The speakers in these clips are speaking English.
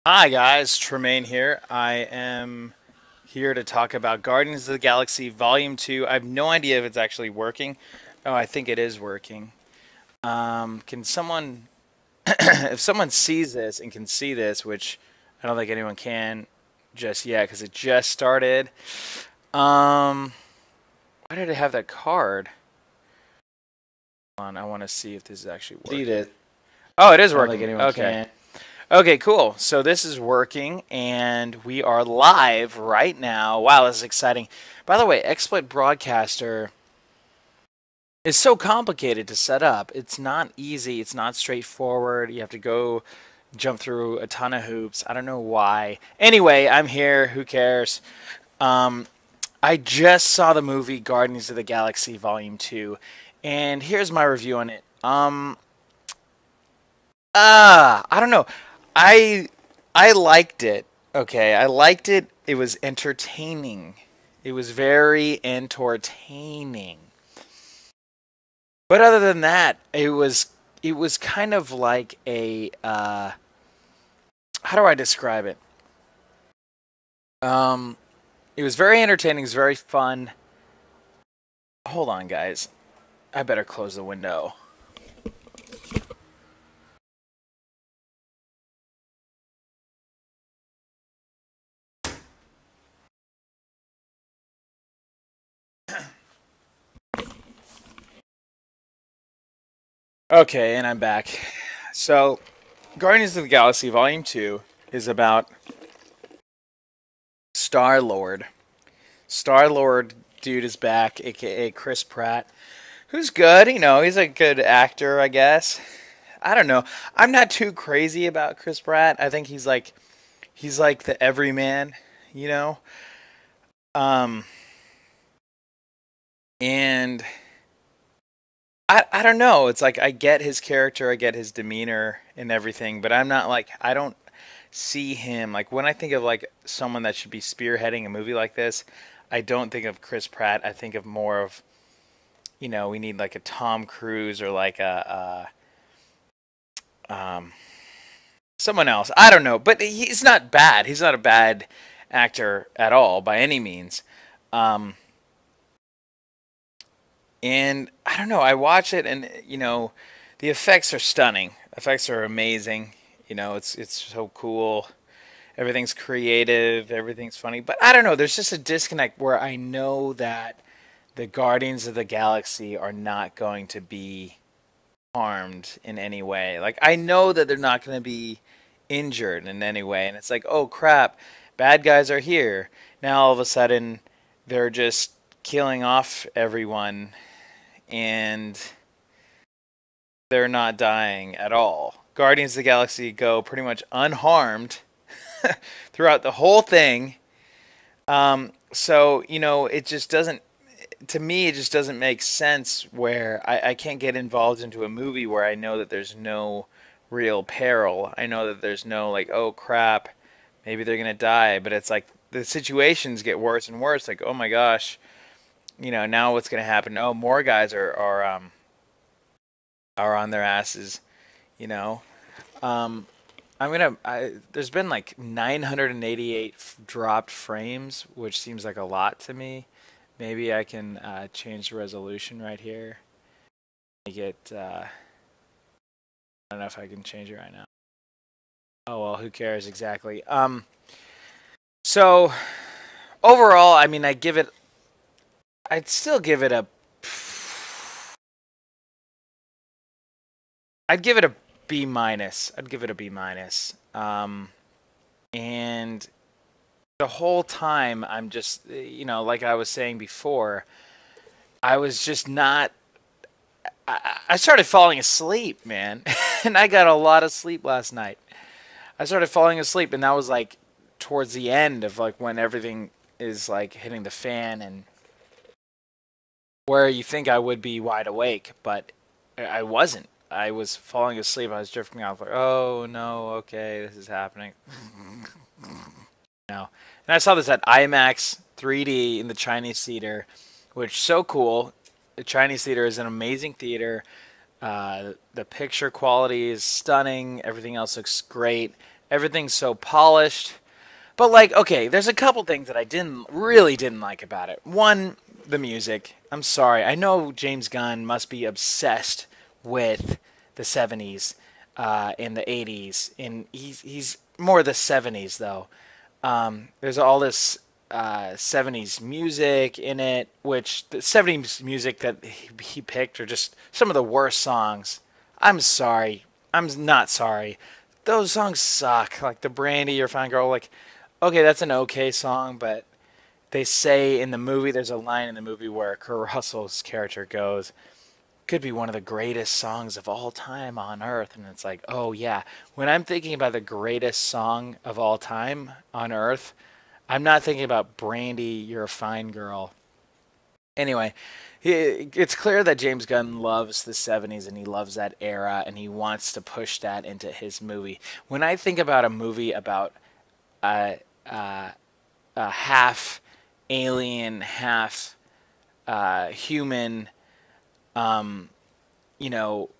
Hi guys, Tremaine here. I am here to talk about Guardians of the Galaxy Volume 2. I have no idea if it's actually working. Oh, I think it is working. Can someone, if someone sees this and can see this, which I don't think anyone can just yet because it just started. Why did it have that card? Hold on, I want to see if this is actually working. See it. Oh, it is I don't think working. anyone Okay. can. Okay, cool. So this is working, and we are live right now. Wow, this is exciting. By the way, Exploit Broadcaster is so complicated to set up. It's not easy. It's not straightforward. You have to go jump through a ton of hoops. I don't know why. Anyway, I'm here. Who cares? Um, I just saw the movie Guardians of the Galaxy Volume 2, and here's my review on it. I don't know. I I liked it. Okay, I liked it. It was entertaining. It was very entertaining. But other than that, it was kind of like a how do I describe it? Um, it was very entertaining. It was very fun. Hold on, guys. I better close the window. Okay, and I'm back. So, Guardians of the Galaxy Volume 2 is about Star Lord. Star Lord dude is back, aka Chris Pratt, who's good. He's a good actor, I guess. I don't know. I'm not too crazy about Chris Pratt. I think he's like the everyman, you know. Um, and I don't know. It's like I get his character, I get his demeanor and everything, but I'm not like I don't see him like when I think of like someone that should be spearheading a movie like this. I don't think of Chris Pratt. I think of more of we need like a Tom Cruise or like a someone else. I don't know, but he's not bad. He's not a bad actor at all by any means. Um, and I don't know. I watch it, and the effects are stunning. Effects are amazing. It's so cool. Everything's creative. Everything's funny. But I don't know. There's just a disconnect where I know that the Guardians of the Galaxy are not going to be harmed in any way. Like I know that they're not going to be injured in any way, and it's like, oh crap, bad guys are here. Now all of a sudden, they're just killing off everyone, and they're not dying at all. Guardians of the Galaxy go pretty much unharmed throughout the whole thing. So it just doesn't. To me, it just doesn't make sense where I can't get involved into a movie where I know that there's no real peril. I know that there's no like, oh crap, maybe they're gonna die. But it's like the situations get worse and worse. Like, oh my gosh, now what's gonna happen? Oh, more guys are on their asses. You know, um, there's been like 988 dropped frames, which seems like a lot to me. Maybe I can change the resolution right here. Make it. I don't know if I can change it right now. Oh well, who cares exactly? So overall, I mean, I'd still give it a. I'd give it a B minus. I'd give it a B minus. And the whole time, I'm just, like I was saying before, I was just not. I started falling asleep, man, and I got a lot of sleep last night. I started falling asleep, and that was like towards the end of like when everything is like hitting the fan and where you think I would be wide awake, but I wasn't. I was falling asleep. I was drifting off like, oh no, okay, this is happening. Now, and I saw this at IMAX 3D in the Chinese theater, which is so cool. The Chinese theater is an amazing theater. The picture quality is stunning. Everything else looks great. Everything's so polished. But like, okay, there's a couple things that I didn't like about it. One, the music. I'm sorry. I know James Gunn must be obsessed with the 70s and the 80s, and he's more the 70s though. There's all this 70s music in it, which the 70s music that he picked are just some of the worst songs. I'm sorry. I'm not sorry. Those songs suck. Like the Brandy, Your Fine Girl, like, okay, that's an okay song, but they say in the movie, there's a line in the movie where Kurt Russell's character goes, could be one of the greatest songs of all time on earth. And it's like, oh yeah. When I'm thinking about the greatest song of all time on earth, I'm not thinking about Brandy, You're a Fine Girl. Anyway, it's clear that James Gunn loves the 70s and he loves that era and he wants to push that into his movie. When I think about a movie about a, a half alien, half human, um, you know,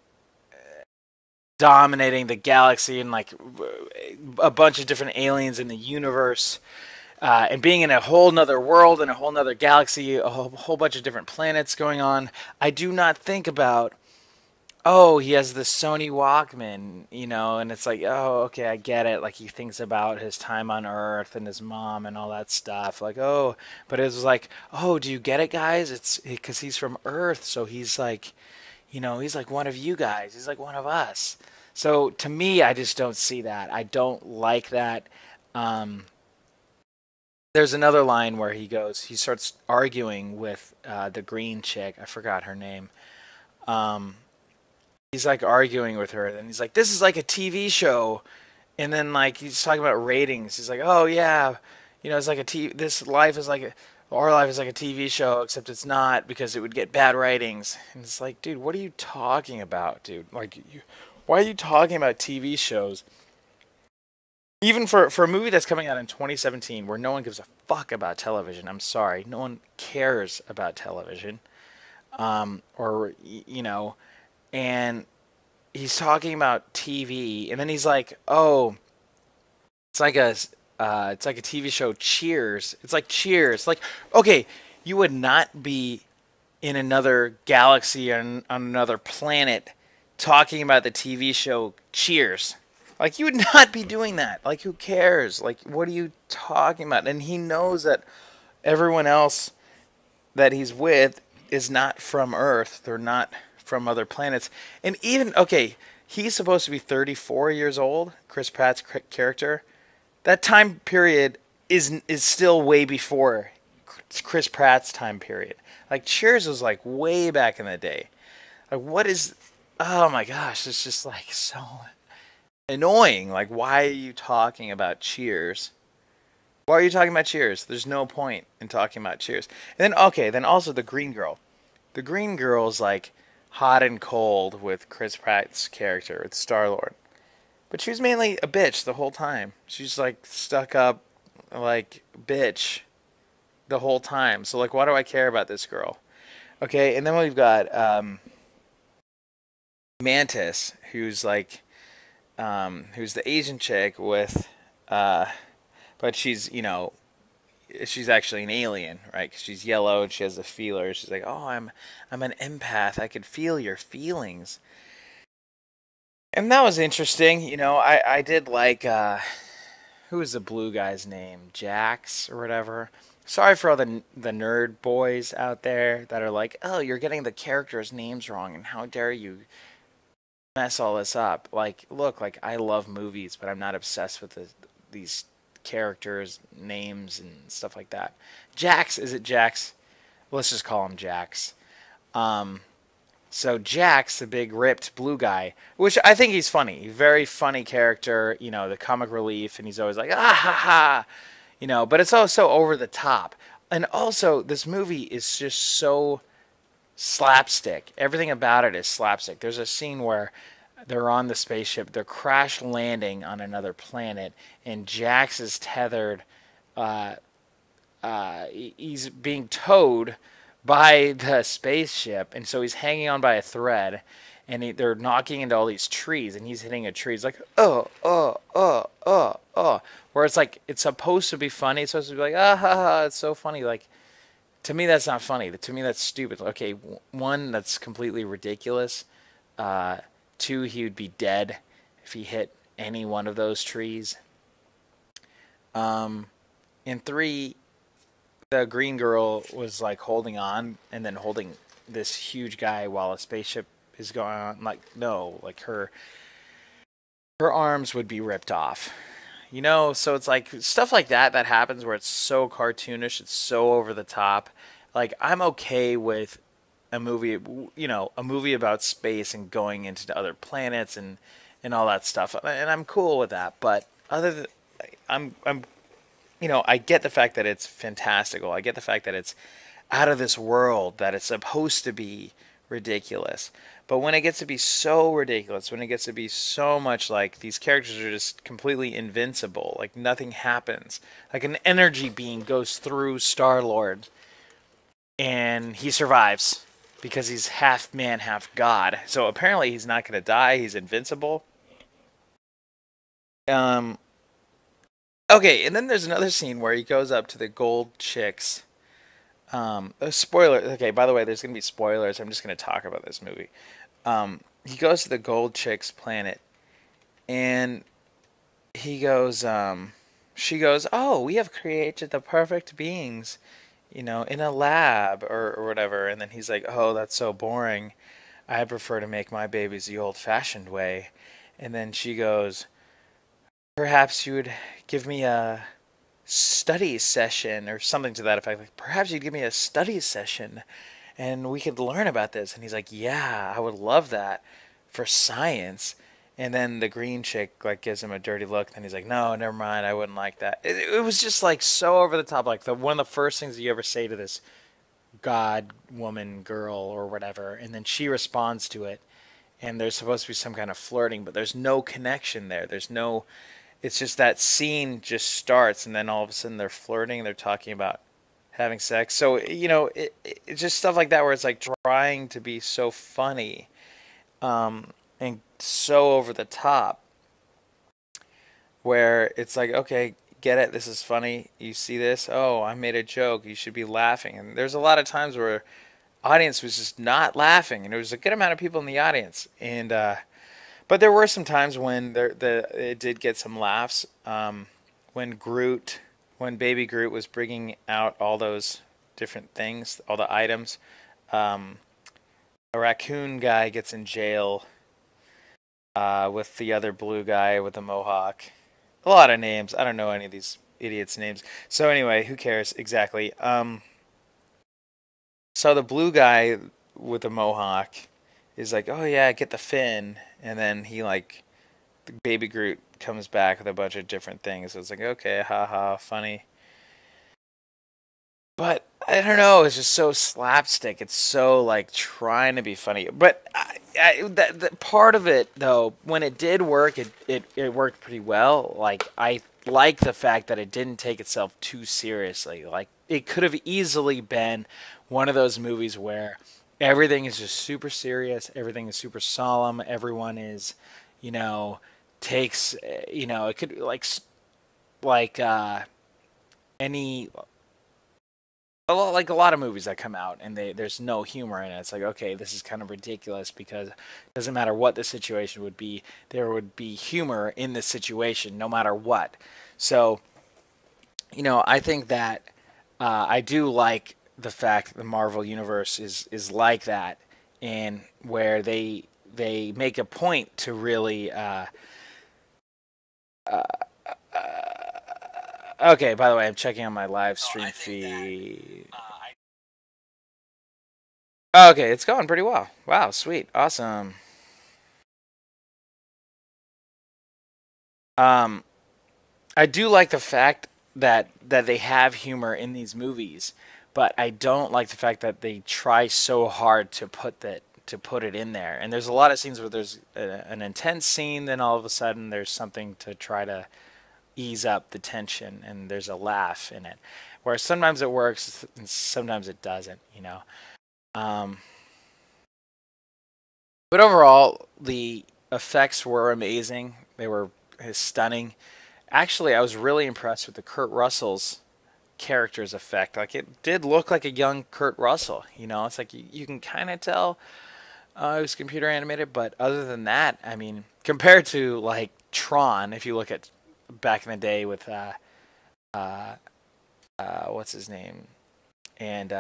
dominating the galaxy and like a bunch of different aliens in the universe, and being in a whole nother world and a whole nother galaxy, a whole bunch of different planets going on. I do not think about, oh, he has the Sony Walkman, and it's like, oh, okay, I get it. Like he thinks about his time on Earth and his mom and all that stuff. Like, oh, but it was like, oh, do you get it, guys? It's because he's from Earth, so he's like, he's like one of you guys. He's like one of us. So to me, I just don't see that. I don't like that. Um, there's another line where he starts arguing with the green chick. I forgot her name. Um, he's like arguing with her, and he's like, "This is like a TV show." And then like he's talking about ratings. He's like, "Oh yeah, it's like a t. This life is like our life is like a TV show, except it's not because it would get bad ratings." And it's like, dude, what are you talking about, dude? Like, why are you talking about TV shows? Even for a movie that's coming out in 2017, where no one gives a fuck about television. I'm sorry, no one cares about television. Or and he's talking about TV, and then he's like, "Oh, it's like a TV show. Cheers. It's like Cheers. Like, okay, you would not be in another galaxy on another planet talking about the TV show Cheers. Like, you would not be doing that. Like, who cares? Like, what are you talking about?" And he knows that everyone else that he's with is not from Earth. They're not from other planets. And even, okay, he's supposed to be 34 years old, Chris Pratt's character. That time period is still way before Chris Pratt's time period. Like, Cheers was like way back in the day. Like, what is, oh my gosh, it's just like so annoying. Like, why are you talking about Cheers? Why are you talking about Cheers? There's no point in talking about Cheers. And then, okay, then also the Green Girl. The Green Girl's like hot and cold with Chris Pratt's character, with Star-Lord. But she was mainly a bitch the whole time. She's like stuck up, like, bitch the whole time. So, like, why do I care about this girl? Okay, and then we've got Mantis, who's like, who's the Asian chick with, but she's actually an alien, right? 'Cause she's yellow and she has the feelers. She's like, "Oh, I'm an empath. I could feel your feelings." And that was interesting. I did like who was the blue guy's name? Jax or whatever. Sorry for all the nerd boys out there that are like, "Oh, you're getting the characters' names wrong, and how dare you mess all this up?" Like, look, like I love movies, but I'm not obsessed with these characters, names, and stuff like that. Jax, is it Jax? Let's just call him Jax. Um, so Jax, the big ripped blue guy, which I think he's funny, very funny character. The comic relief, and he's always like, ah ha ha, But it's also over the top, and also this movie is just so slapstick. Everything about it is slapstick. There's a scene where they're on the spaceship, they're crash landing on another planet, and Jax is tethered. Uh, he's being towed by the spaceship, and so he's hanging on by a thread, and they're knocking into all these trees, and he's hitting a tree. He's like, oh, oh, oh, where it's like it's supposed to be funny. It's supposed to be like, ah ha ha, it's so funny. Like to me, that's not funny. To me, that's stupid. Okay, one, that's completely ridiculous. Uh, Two, he would be dead if he hit any one of those trees. Um, and three, the green girl was like holding on and then holding this huge guy while a spaceship is going on. Like no, like her arms would be ripped off. You know, so it's like stuff like that that happens where it's so cartoonish, it's so over the top. Like I'm okay with a movie, a movie about space and going into other planets and all that stuff, and I'm cool with that. But other than I'm I get the fact that it's fantastical. I get the fact that it's out of this world, that it's supposed to be ridiculous. But when it gets to be so ridiculous, when it gets to be so much like these characters are just completely invincible, like nothing happens, like an energy beam goes through Star Lord and he survives because he's half man, half god. So apparently he's not going to die. He's invincible. Um. Okay, and then there's another scene where he goes up to the gold chicks. A spoiler. Okay, by the way, there's gonna be spoilers. I'm just gonna talk about this movie. He goes to the gold chicks planet, and he goes. She goes, "Oh, we have created the perfect beings, in a lab or whatever." And then he's like, "Oh, that's so boring. I prefer to make my babies the old-fashioned way." And then she goes, "Perhaps you would give me a study session or something to that effect. Like, perhaps you'd give me a study session and we could learn about this." And he's like, "Yeah, I would love that for science." And then the green chick like gives him a dirty look. And he's like, "No, never mind. I wouldn't like that." It was just like so over the top. Like one of the first things you ever say to this god, woman, girl, or whatever. And then she responds to it. And there's supposed to be some kind of flirting, but there's no connection there. There's no, it's just that scene just starts, and then all of a sudden they're flirting. They're talking about having sex. So it's just stuff like that where it's like trying to be so funny, and so over the top, where it's like, okay, get it. This is funny. You see this? Oh, I made a joke. You should be laughing. And there's a lot of times where audience was just not laughing, and there was a good amount of people in the audience, and but there were some times when it did get some laughs. When Groot, when Baby Groot was bringing out all those different things, all the items, um, a raccoon guy gets in jail with the other blue guy with the mohawk. A lot of names. I don't know any of these idiots' names. So anyway, who cares exactly? So the blue guy with the mohawk is like, "Oh yeah, get the fin," and then he like the Baby Groot comes back with a bunch of different things. So it's like, okay, haha, funny. But I don't know. It's just so slapstick. It's so like trying to be funny. But that part of it though, when it did work, it worked pretty well. Like I like the fact that it didn't take itself too seriously. Like it could have easily been one of those movies where everything is just super serious. Everything is super solemn. Everyone is, you know, takes, it could like any like a lot of movies that come out and there's no humor in it. It's like, okay, this is kind of ridiculous because it doesn't matter what the situation would be, there would be humor in the situation no matter what. So, I think that I do like the fact that the Marvel universe is like that, and where they make a point to really okay, by the way, I'm checking on my live stream feed. Oh, okay, it's going pretty well. Wow, sweet, awesome. Um, I do like the fact that they have humor in these movies, but I don't like the fact that they try so hard to put it in there. And there's a lot of scenes where there's an intense scene, then all of a sudden there's something to try to ease up the tension, and there's a laugh in it. Where sometimes it works, and sometimes it doesn't. Um, but overall, the effects were amazing. They were stunning. Actually, I was really impressed with the Kurt Russell's character's effect. Like it did look like a young Kurt Russell. It's like you can kind of tell it was computer animated, but other than that, I mean, compared to like Tron, if you look at back in the day with uh, what's his name, and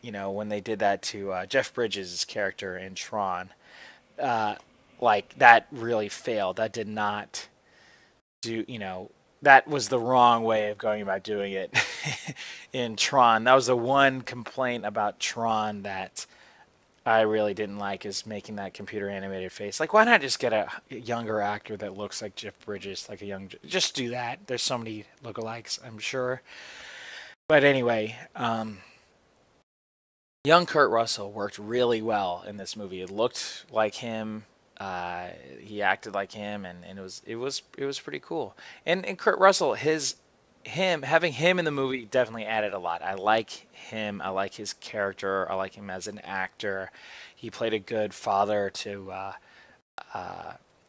when they did that to Jeff Bridges' character in Tron, uh, like that really failed. That did not do that was the wrong way of going about doing it in Tron. That was the one complaint about Tron that I really didn't like, is making that computer animated face. Like, why not just get a younger actor that looks like Jeff Bridges, like a young? Just do that. There's so many lookalikes, I'm sure. But anyway, young Kurt Russell worked really well in this movie. It looked like him. He acted like him, and it was pretty cool. And Kurt Russell, having him in the movie definitely added a lot. I like him. I like his character. I like him as an actor. He played a good father to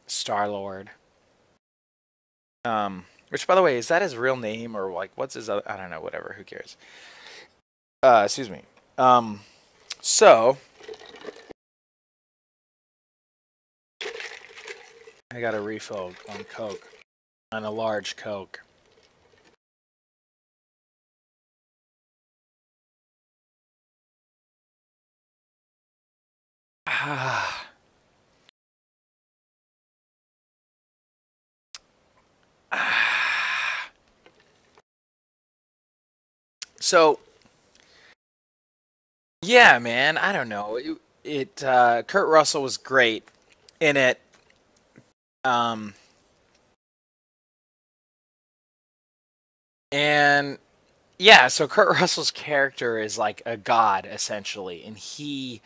Star Lord. Which, by the way, is that his real name, or like what's his other? I don't know. Whatever. Who cares? Excuse me. So I got a refill on Coke, on a large Coke. So yeah, man, I don't know. Kurt Russell was great in it. Um, and yeah, so Kurt Russell's character is like a god essentially, and he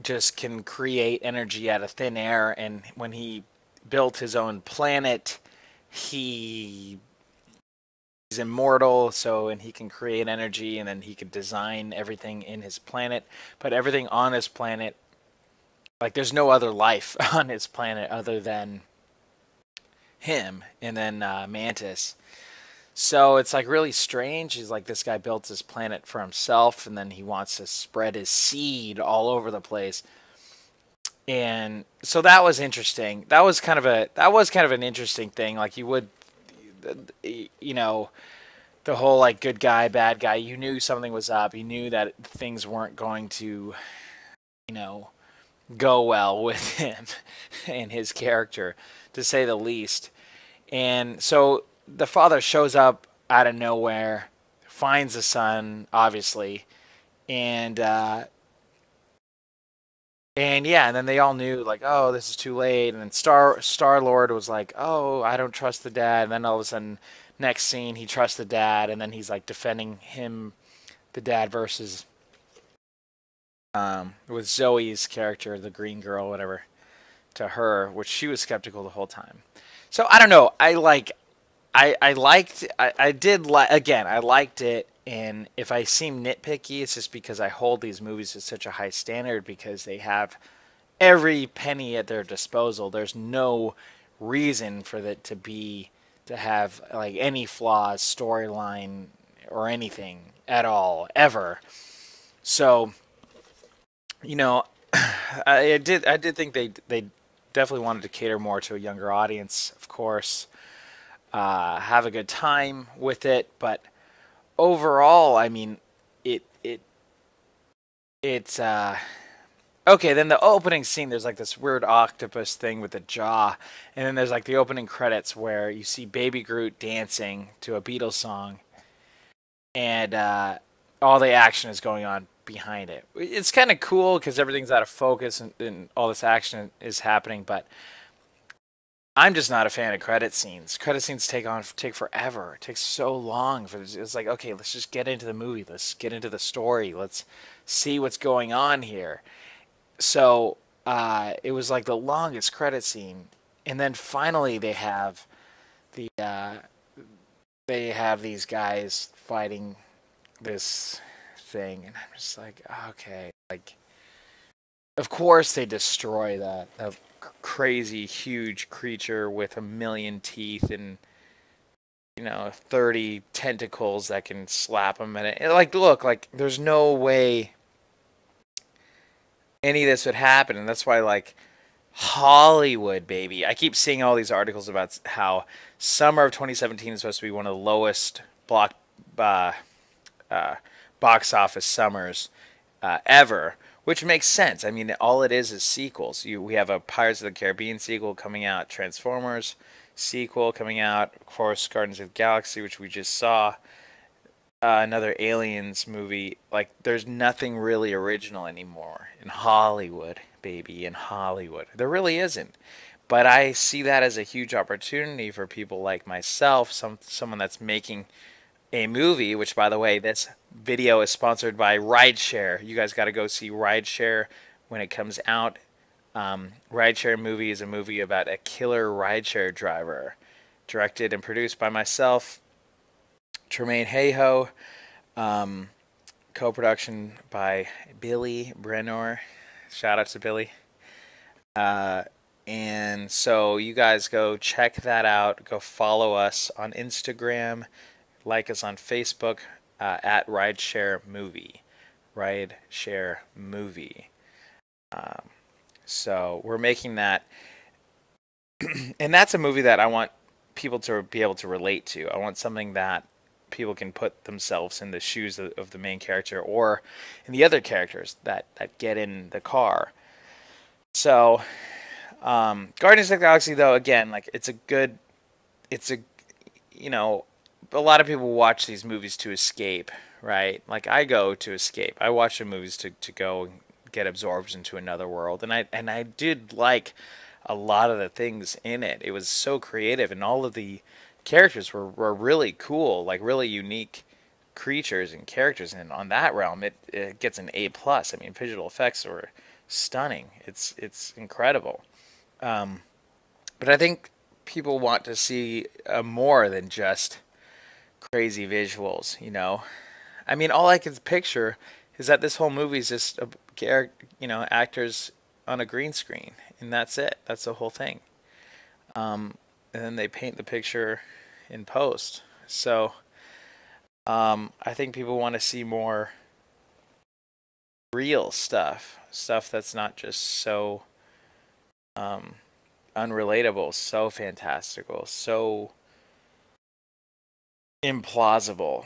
just can create energy out of thin air. And when he built his own planet, he he's immortal, so and he can create energy, and then he can design everything in his planet. But everything on his planet, like there's no other life on his planet other than him, and then Mantis. So it's like really strange. He's like, this guy built his planet for himself, and then he wants to spread his seed all over the place. And so that was interesting. That was kind of an interesting thing. Like you would, you know, the whole like good guy, bad guy. You knew something was up. You knew that things weren't going to, you know, go well with him and his character, to say the least. And so the father shows up out of nowhere, finds the son, obviously, and yeah, and then they all knew like, oh, this is too late. And then Star Lord was like, oh, I don't trust the dad. And then all of a sudden, next scene, he trusts the dad, and then he's like defending him, the dad, versus with Zoe's character, the green girl, whatever, to her, which she was skeptical the whole time. So I don't know. I liked I did like again I liked it, and if I seem nitpicky, it's just because I hold these movies to such a high standard because they have every penny at their disposal. There's no reason for that to have like any flaws, storyline, or anything at all ever. So you know, I did think they definitely wanted to cater more to a younger audience, of course. Have a good time with it, but overall, I mean, it it's okay. Then the opening scene, there's like this weird octopus thing with the jaw, and then there's like the opening credits where you see Baby Groot dancing to a Beatles song, and all the action is going on behind it. It's kind of cool because everything's out of focus, and all this action is happening, but I'm just not a fan of credit scenes. Credit scenes take forever. It takes so long for this. It's like, okay, let's just get into the movie. Let's get into the story. Let's see what's going on here. So it was like the longest credit scene, and then finally the they have these guys fighting this thing, and I'm just like, okay, like Of course, they destroy that crazy huge creature with a million teeth and 30 tentacles that can slap them. And like, look, like there's no way any of this would happen, and that's why like Hollywood, baby. I keep seeing all these articles about how summer of 2017 is supposed to be one of the lowest uh, uh, box office summers ever, which makes sense. I mean, all it is sequels. We have a Pirates of the Caribbean sequel coming out, Transformers sequel coming out, of course, Guardians of the Galaxy, which we just saw, another Aliens movie. Like, there's nothing really original anymore in Hollywood, baby, in Hollywood. There really isn't. But I see that as a huge opportunity for people like myself, someone that's making a movie, which, by the way, this video is sponsored by Rideshare. You guys got to go see Rideshare when it comes out. Rideshare movie is a movie about a killer rideshare driver, directed and produced by myself, Tremaine Hayhoe, um, co-production by Billy Brenner. Shout out to Billy. Uh, and so you guys go check that out. Go follow us on Instagram. Like us on Facebook at Rideshare Movie. Rideshare Movie. Um, so we're making that, and that's a movie that I want people to be able to relate to. I want something that people can put themselves in the shoes of the main character or in the other characters that get in the car. So, Guardians of the Galaxy, though, again, like it's a, a lot of people watch these movies to escape, right? Like I go to escape. I watch the movies to go get absorbed into another world, and I did like a lot of the things in it. It was so creative, and all of the characters were really cool, like really unique creatures and characters. And on that realm, it gets an A plus. I mean, visual effects were stunning. It's incredible. Um, but I think people want to see more than just crazy visuals. I mean, all I can picture is that this whole movie is just actors on a green screen, and that's it. That's the whole thing. And then they paint the picture in post. So I think people want to see more real stuff that's not just so um, unrelatable, so fantastical, so implausible.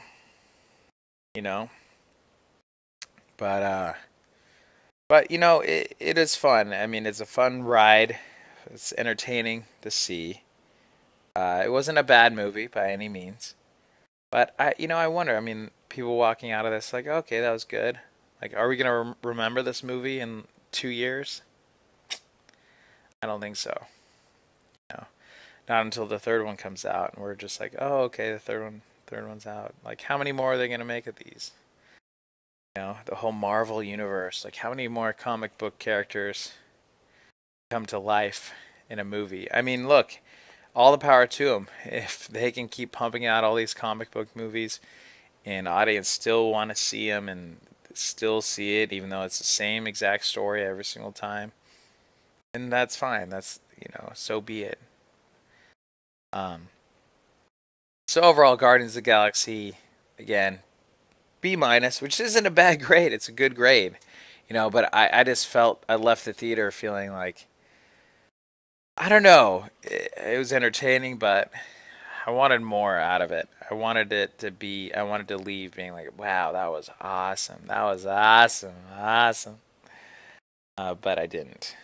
You know, but it is fun. I mean, it's a fun ride. It's entertaining to see. It wasn't a bad movie by any means, but I wonder. I mean, people walking out of this like, okay, that was good. Like, are we gonna remember this movie in 2 years? I don't think so. No, not until the third one comes out, and we're just like, oh, okay, the third one's out. Like, how many more are they gonna make of these? The whole Marvel universe. Like, how many more comic book characters come to life in a movie? I mean, look, all the power to them. If they can keep pumping out all these comic book movies and audience still want to see them and still see it, even though it's the same exact story every single time, and that's fine. That's, so be it. Um, so overall, Guardians of the Galaxy, again, B minus, which isn't a bad grade. It's a good grade, But I just felt I left the theater feeling like, I don't know. It was entertaining, but I wanted more out of it. I wanted to leave being like, wow, that was awesome. That was awesome. Awesome. But I didn't.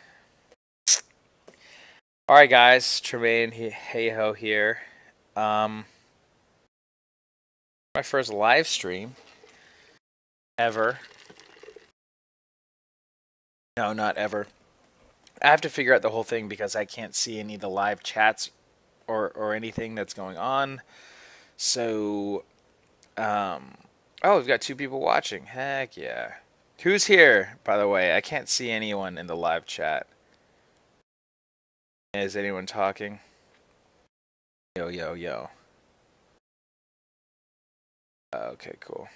All right, guys. Tremaine, hey ho here. Um, my first live stream ever. No, not ever. I have to figure out the whole thing because I can't see any of the live chats or anything that's going on. So, oh, we've got two people watching. Heck yeah. Who's here, by the way? I can't see anyone in the live chat. Is anyone talking? Yo, yo, yo. Okay, cool.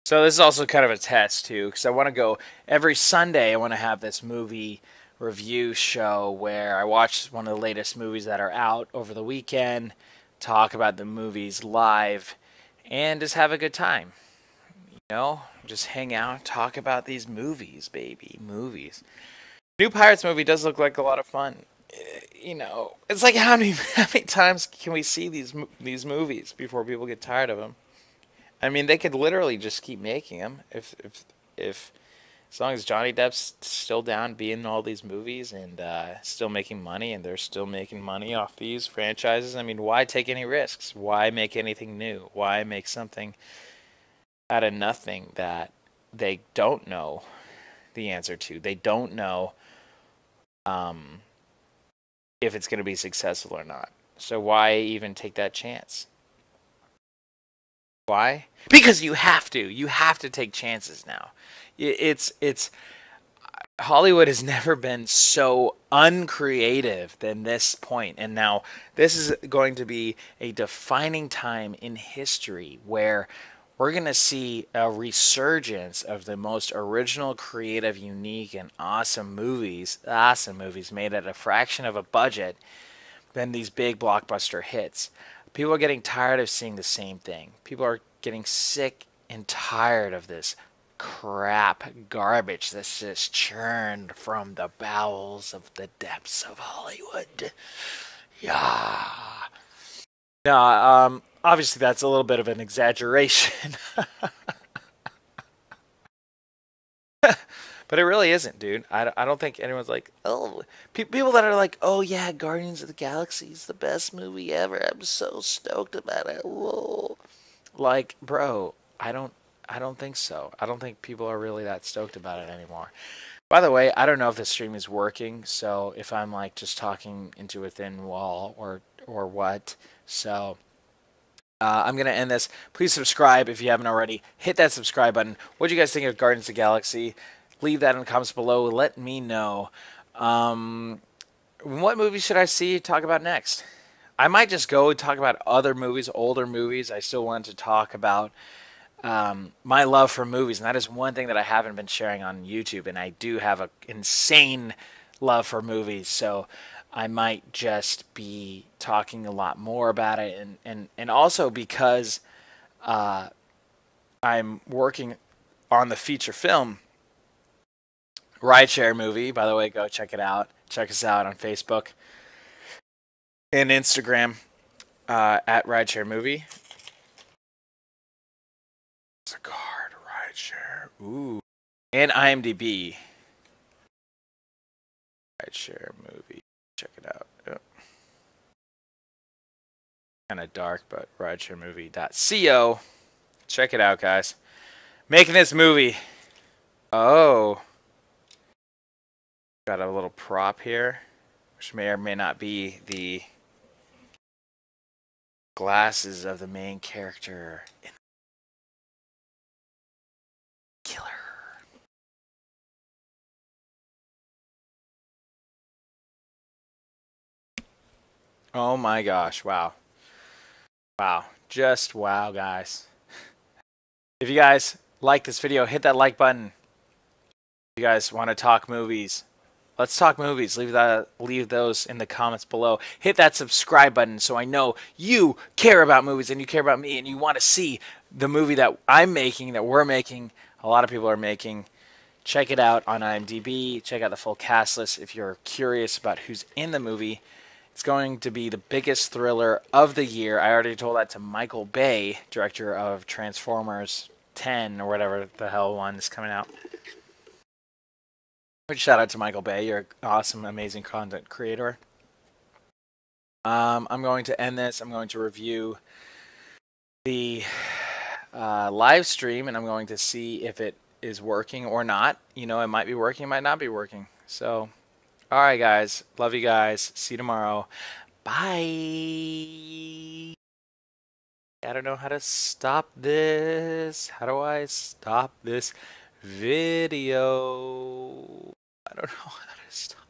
So this is also kind of a test too, because I want to go every Sunday. I want to have this movie review show where I watch one of the latest movies that are out over the weekend, talk about the movies live, and just have a good time. You know, just hang out, talk about these movies, baby, movies. New Pirates movie does look like a lot of fun. You know, it's like how many times can we see these movies before people get tired of them? I mean, they could literally just keep making them if as long as Johnny Depp's still down being in all these movies and still making money, and they're still making money off these franchises. I mean, why take any risks? Why make anything new? Why make something out of nothing that they don't know the answer to? They don't know um, if it's going to be successful or not. So why even take that chance? Why? Because you have to. You have to take chances now. It's Hollywood has never been so uncreative than this point. And now this is going to be a defining time in history where we're going to see a resurgence of the most original, creative, unique, and awesome movies made at a fraction of a budget than these big blockbuster hits. People are getting tired of seeing the same thing. People are getting sick and tired of this crap garbage that's just churned from the bowels of the depths of Hollywood. Yeah. No, obviously that's a little bit of an exaggeration. But it really isn't, dude. I don't think anyone's like, oh, people that are like, oh yeah, Guardians of the Galaxy is the best movie ever. I'm so stoked about it. Whoa. Like, bro, I don't think so. I don't think people are really that stoked about it anymore. By the way, I don't know if the stream is working, so if I'm like just talking into a thin wall or what. So I'm gonna end this. Please subscribe if you haven't already. Hit that subscribe button. What do you guys think of Guardians of the Galaxy? Leave that in the comments below. Let me know. Um, what movie should I see talk about next? I might just go talk about other movies, older movies. I still want to talk about my love for movies, and that is one thing that I haven't been sharing on YouTube. And I do have an insane love for movies, so I might just be talking a lot more about it, and also because I'm working on the feature film rideshare movie. By the way, go check it out. Check us out on Facebook and Instagram at rideshare movie. It's a card rideshare. Ooh, and IMDb rideshare movie. Check it out. Yep. Kind of dark, but ridesharemovie.co. Check it out, guys. Making this movie. Oh, got a little prop here, which may or may not be the glasses of the main character in Killer. Oh my gosh, wow. Wow. Just wow, guys. If you guys like this video, hit that like button. If you guys want to talk movies, let's talk movies. Leave those in the comments below. Hit that subscribe button so I know you care about movies and you care about me and you want to see the movie that I'm making, that we're making, a lot of people are making. Check it out on IMDb. Check out the full cast list if you're curious about who's in the movie. It's going to be the biggest thriller of the year. I already told that to Michael Bay, director of Transformers 10 or whatever the hell one is coming out. Shout out to Michael Bay. You're an awesome, amazing content creator. I'm going to end this. I'm going to review the live stream, and I'm going to see if it is working or not. You know, it might be working, it might not be working. So, all right, guys. Love you guys. See you tomorrow. Bye. I don't know how to stop this. How do I stop this video? I don't know how to stop.